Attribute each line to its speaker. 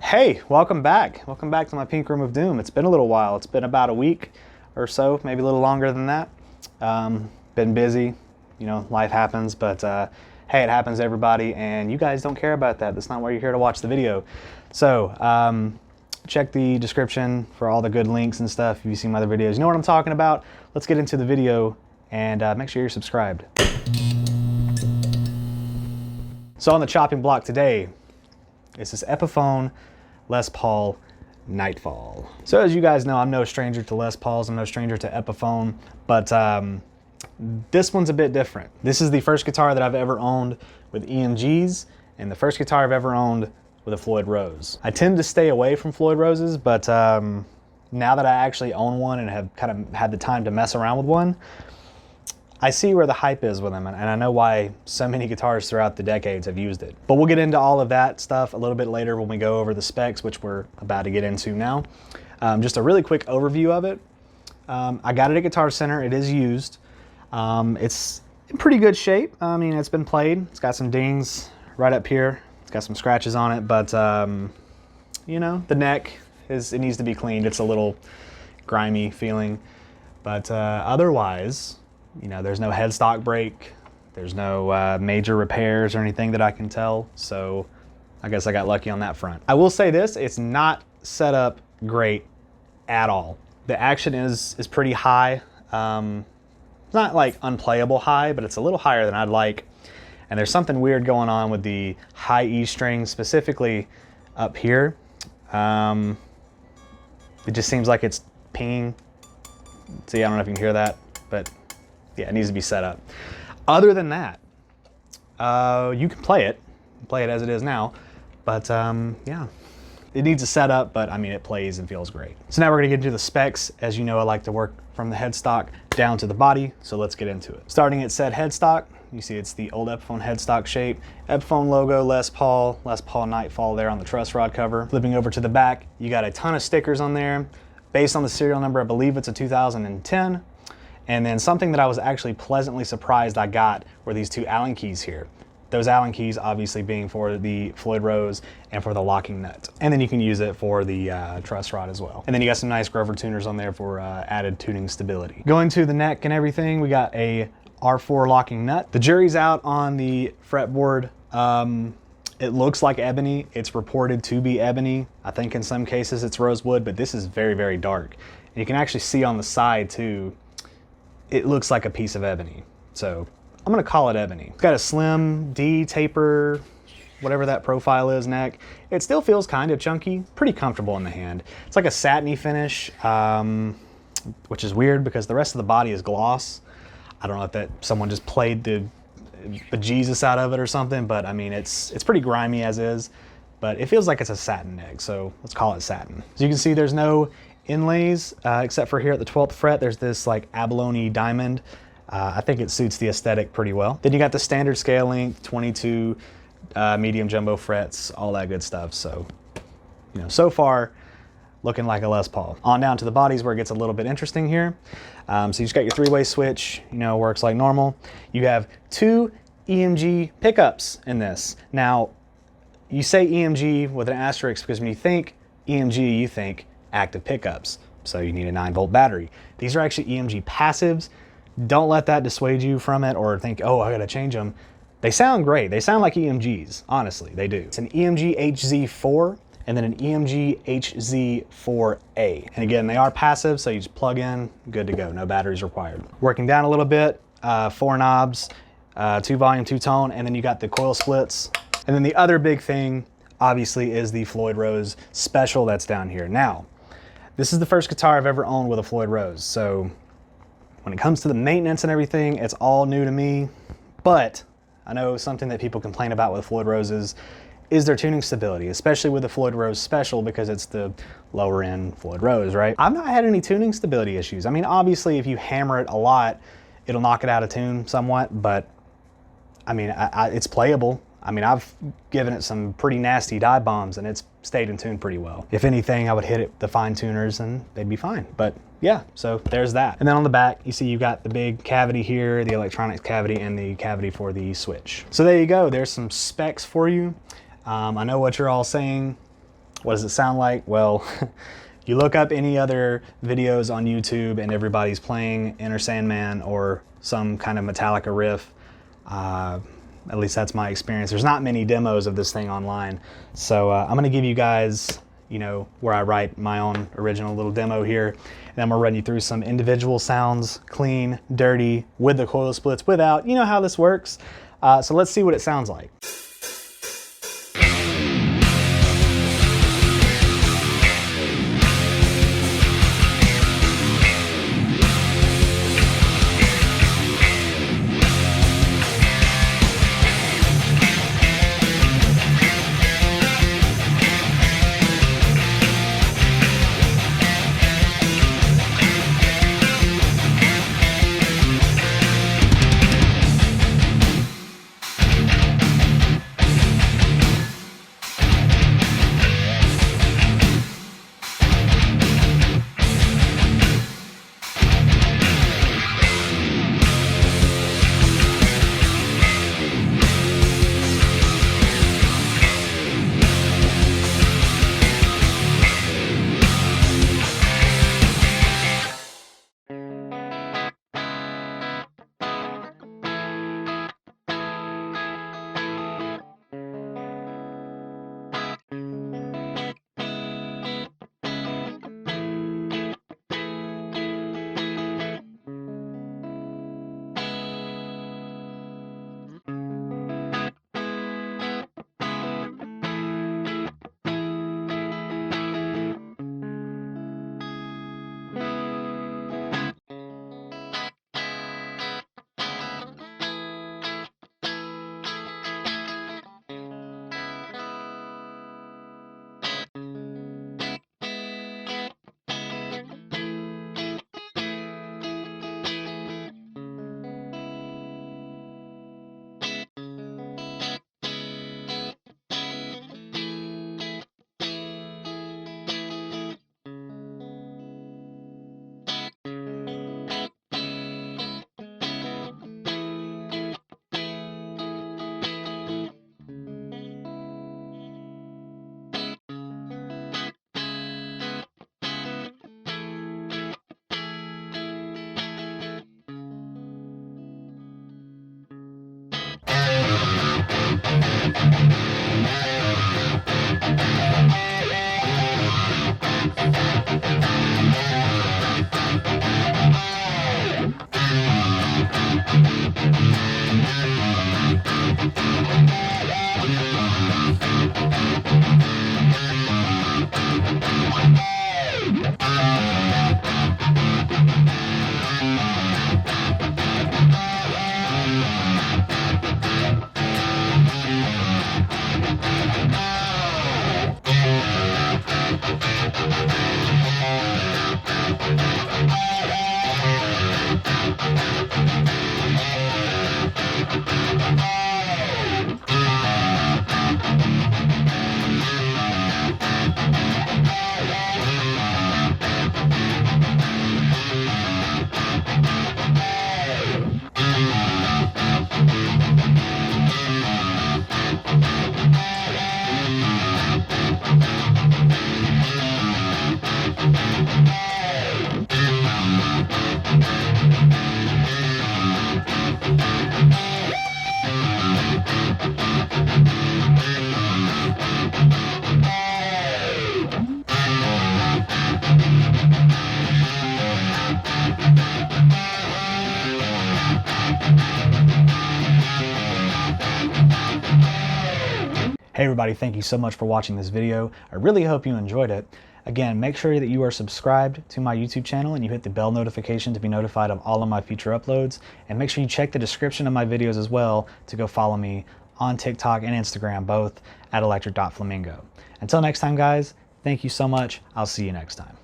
Speaker 1: Hey, welcome back. Welcome back to my Pink Room of Doom. It's been a little while. It's been about a week or so, maybe a little longer than that. Been busy, you know, life happens, but hey, it happens to everybody, and you guys don't care about that. That's not why you're here to watch the video. So, check the description for all the good links and stuff if you've seen my other videos. You know what I'm talking about? Let's get into the video and make sure you're subscribed. So on the chopping block today, it's this Epiphone Les Paul Nightfall. So as you guys know, I'm no stranger to Les Pauls, I'm no stranger to Epiphone, but this one's a bit different. This is the first guitar that I've ever owned with EMGs, and the first guitar I've ever owned with a Floyd Rose. I tend to stay away from Floyd Roses, but now that I actually own one and have kind of had the time to mess around with one, I see where the hype is with them, and I know why so many guitarists throughout the decades have used it. But we'll get into all of that stuff a little bit later when we go over the specs, which we're about to get into now. Just a really quick overview of it. I got it at Guitar Center. It is used. It's in pretty good shape. I mean, it's been played. It's got some dings right up here. It's got some scratches on it, but you know, the neck it needs to be cleaned. It's a little grimy feeling, but otherwise, you know, there's no headstock break, there's no major repairs or anything that I can tell, so I guess I got lucky on that front. I will say this, it's not set up great at all. The action is pretty high. It's not like unplayable high, but it's a little higher than I'd like. And there's something weird going on with the high E string, specifically up here. It just seems like it's pinging. See, I don't know if you can hear that, but yeah, it needs to be set up. Other than that, you can play it as it is now, but yeah, it needs a setup, but I mean, it plays and feels great. So now we're gonna get into the specs. As you know, I like to work from the headstock down to the body, so let's get into it. Starting at said headstock, you see it's the old Epiphone headstock shape, Epiphone logo, Les Paul Nightfall there on the truss rod cover. Flipping over to the back, you got a ton of stickers on there. Based on the serial number, I believe it's a 2010. And then something that I was actually pleasantly surprised I got were these two Allen keys here. Those Allen keys obviously being for the Floyd Rose and for the locking nut. And then you can use it for the truss rod as well. And then you got some nice Grover tuners on there for added tuning stability. Going to the neck and everything, we got a R4 locking nut. The jury's out on the fretboard. It looks like ebony. It's reported to be ebony. I think in some cases it's rosewood, but this is very, very dark. And you can actually see on the side too, it looks like a piece of ebony. So I'm gonna call it ebony. It's got a slim D taper, whatever that profile is, neck. It still feels kind of chunky, pretty comfortable in the hand. It's like a satiny finish, which is weird because the rest of the body is gloss. I don't know if that someone just played the bejesus out of it or something, but I mean, it's pretty grimy as is, but it feels like it's a satin neck, so let's call it satin. As you can see, there's no inlays, except for here at the 12th fret, there's this like abalone diamond. I think it suits the aesthetic pretty well. Then you got the standard scale length, 22 medium jumbo frets, all that good stuff. So, you know, so far, looking like a Les Paul. On down to the bodies where it gets a little bit interesting here. So you just got your three-way switch, you know, works like normal. You have two EMG pickups in this. Now, you say EMG with an asterisk because when you think EMG, you think active pickups, so you need a 9-volt battery. These are actually EMG passives. Don't let that dissuade you from it or think, oh, I gotta change them. They sound great. They sound like EMGs, honestly, they do. It's an EMG HZ4 and then an EMG HZ4A. And again, they are passive, so you just plug in, good to go, no batteries required. Working down a little bit, 4 knobs, 2 volume, 2 tone, and then you got the coil splits. And then the other big thing, obviously, is the Floyd Rose Special that's down here. Now, this is the first guitar I've ever owned with a Floyd Rose, so when it comes to the maintenance and everything, it's all new to me, but I know something that people complain about with Floyd Roses is their tuning stability, especially with the Floyd Rose Special because it's the lower end Floyd Rose, right? I've not had any tuning stability issues. I mean, obviously, if you hammer it a lot, it'll knock it out of tune somewhat, but I mean, it's playable. I mean, I've given it some pretty nasty dive bombs and it's stayed in tune pretty well. If anything, I would hit it the fine tuners and they'd be fine. But yeah, so there's that. And then on the back, you see you got the big cavity here, the electronics cavity and the cavity for the switch. So there you go, there's some specs for you. I know what you're all saying. What does it sound like? Well, you look up any other videos on YouTube and everybody's playing Enter Sandman or some kind of Metallica riff. At least that's my experience. There's not many demos of this thing online. So I'm gonna give you guys, you know, where I write my own original little demo here. And then I'm gonna run you through some individual sounds, clean, dirty, with the coil splits, without. You know how this works. So let's see what it sounds like.
Speaker 2: Hey everybody, thank you so much for watching this video. I really hope you enjoyed it. Again, make sure that you are subscribed to my YouTube channel and you hit the bell notification to be notified of all of my future uploads. And make sure you check the description of my videos as well to go follow me on TikTok and Instagram, both at electric.flamingo. Until next time, guys, thank you so much. I'll see you next time.